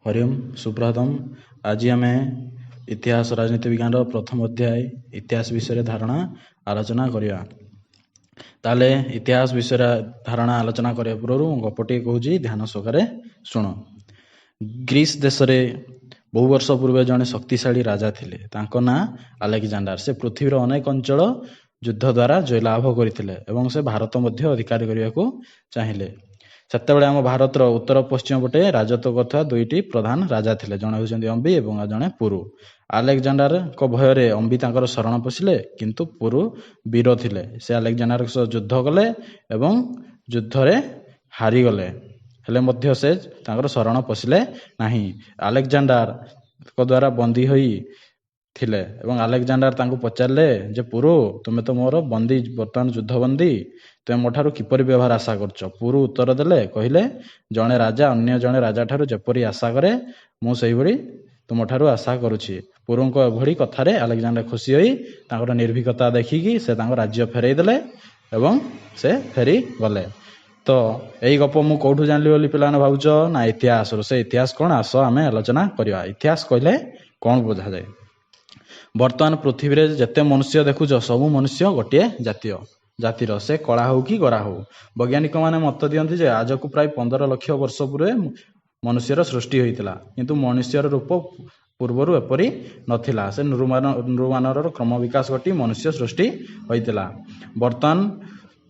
हरिओम सुप्रभातम। आज आम इतिहास राजनीति विज्ञान प्रथम अध्याय इतिहास विषय धारणा आलोचना करिया। ताले इतिहास विषय धारणा आलोचना करिया पूर्व गपटी कहूँ ध्यान सहकारे शुण। ग्रीस देश में बहु वर्ष पूर्व जड़े शक्तिशाली राजा थिले, तांको ना अलेक्जेंडर। से पृथ्वीर अनेक अंचल युद्ध द्वारा जयलाभ करते एवं से भारत मध्य अधिकार करने को चाहिए। सेतेबेले आम भारतर उत्तर पश्चिम पटे राजत्व करता दुईटी प्रधान राजा थिले, जड़े होउछन्ति अंबी एवं जड़े पुरु। अलेक्जेंडर को भय अंबी तांकर शरण पशिले, किंतु पुरु वीर थिले। से अलेक्जेंडर सह युद्ध कले एवं युद्ध रे हारी गले, हेले मध्य से तांकर शरण पशिले नाही। अलेक्जेंडर को द्वारा बंदी होई थिले एवं अलेक्जेंडर तांको पचारे जे पुरु तुमे तो मोर बंदी बर्तमान युद्ध बंदी, तुम मोठारू किपरि व्यवहार आशा करछ। पुरु उत्तर देले, कहले जड़े राजा अन्य जड़े राजा ठारू जेपरि आशा करे मु सेहि भली तुमठारू आशा करुछि। पुरुंको एभली कथारे अलेक्जेंडर खुशी होई तांकर निर्भीकता देखिकी से तांको राज्य फेरई देले एवं से फेरी गले। तो यही गप मु कौठू जानली बोली पिलाने भावुछ ना इतिहास। से इतिहास कौन आस आम आलोचना करवा। इतिहास कहले कौन बुझा जाए। वर्तमान पृथ्वी रे जेते मनुष्य देखुछ सबु मनुष्य गोटे जातिर, से कला हो कि गोरा हो। वैज्ञानिक माने मत दियंती जे आज को प्राय 15 लाख वर्ष पूर्व मनुष्यर सृष्टि होइतिला, किंतु मनुष्यर रूप पूर्वरु एपरि नथिला। से नृमानर क्रम विकास घटी मनुष्य सृष्टि होइतिला। वर्तमान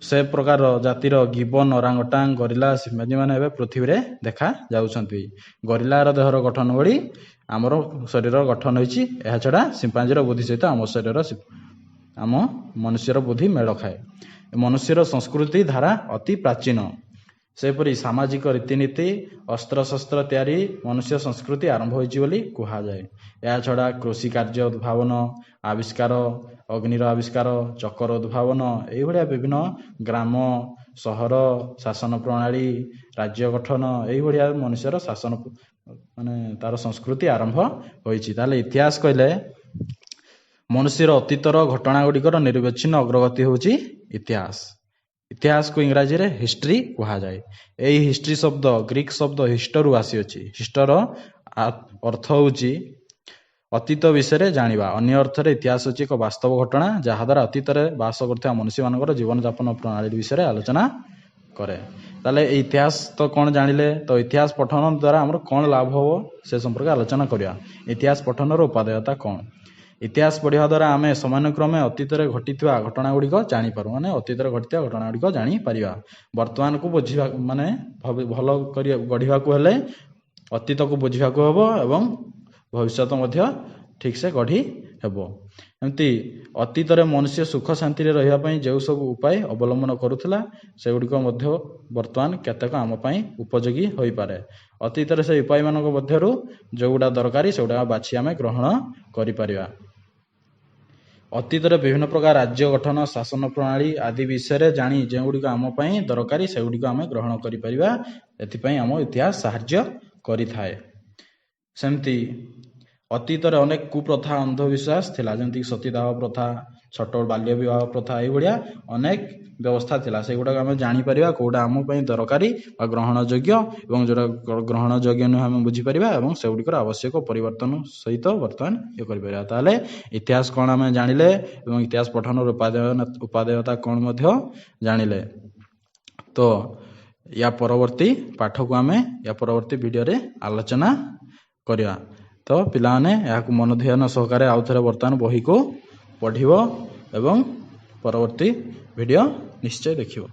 से प्रकार जातिर गिबन, ओरांगटांग, गरिला, सिम्पांजी माने एबे पृथ्वी रे देखा जाउछन्ति। गरिलार देहर गठन भली आमर शरीर गठन होइछि। एहा छडा सिम्पांजीर बुद्धि सहित आम शरीर आम मनुष्यर बुद्धि मेल खाए। मनुष्यर संस्कृति धारा अति प्राचीन। सेपरि सामाजिक रीतिनीति, अस्त्र शस्त्र तैयारी मनुष्य संस्कृति आरंभ होइछि बोली कुहा जाए। या छडा कृषि कार्य उद्भावन, आविष्कार, अग्निर आविष्कार, चक्कर उद्भावन, एही भलिया विभिन्न ग्राम सहर शासन प्रणाली, राज्य गठन, एही भलिया मनुष्यर शासन माने तार संस्कृति आरंभ होइछि। ताले इतिहास कहले मनुष्यर अतीतर घटना गुड़िकर निर्विच्छिन्न अग्रगति होउछि इतिहास। इतिहास को इंग्राजी रे हिस्ट्री कहा जाए। यही हिस्ट्री शब्द ग्रीक शब्द हिस्टरु आसी अछि। हिस्टर अर्थ होउछि अतीत विषय जानिबा। अन्य अर्थ रे इतिहास होछि एक वास्तव घटना जहा द्वारा अतीत रे वास करथिबा मनुष्य मानकर जीवन यापन प्रणाली विषय आलोचना करे। ताले इतिहास तो कौन जानिले, तो इतिहास पठन द्वारा हमर कौन लाभ हो से संपर्क आलोचना करिया। इतिहास पठन रो उपादेयता कौन। इतिहास पढ़िया द्वारा आम समान क्रमे अतीत घटी घटना गुड़िक जापर, माने अतीत घटी घटना गुड़िक जापर। वर्तमान को बुझा माने भल गढ़ा हेले अतीत को बुझा हम एवं भविष्य ठीक से गढ़ी हेब। एमती अतीत मनुष्य सुख शांति रही जो सब उपाय अवलंबन करुला से गुड़िक वर्तमान केतेक आम उपयोगी हो पारे। अतीत से उपाय मान मध्यरु जो गुड़ा दरकारी से गुड़ा बाछि आम ग्रहण करिपरिबा। अतीत विभिन्न प्रकार राज्य गठन, शासन प्रणाली आदि विषय जानी जो गुड़िक आम दरकारी से गुड़िक आम ग्रहण करिपरिबा। एथिपई आम इतिहास साहाय्य करिथाए। सेमती अतीत अनेक कुप्रथा अंधविश्वास थिला, जमती सतीदाह प्रथा, छोट बाल्य विवाह प्रथा, यह अनेक व्यवस्था थिला। से गुड़ा आम जापर कौटा आम दरकारी ग्रहण योग्य और जो ग्रहण योग्य नुह आम बुझीपर और से गुड़िक आवश्यक परिवर्तन सहित बर्तमान ये कर। इतिहास कौन आम जानिले और इतिहास पठन उपादेयता कौन जानिले। तो या परवर्ती पाठ को आम या परवर्ती वीडियो रे आलोचना करिया। तो पिलाने याकु मन ध्यान सहकारे आउ थरे वर्तमान बही को पढ़िबो एवं परवर्ती वीडियो निश्चय देखिबो।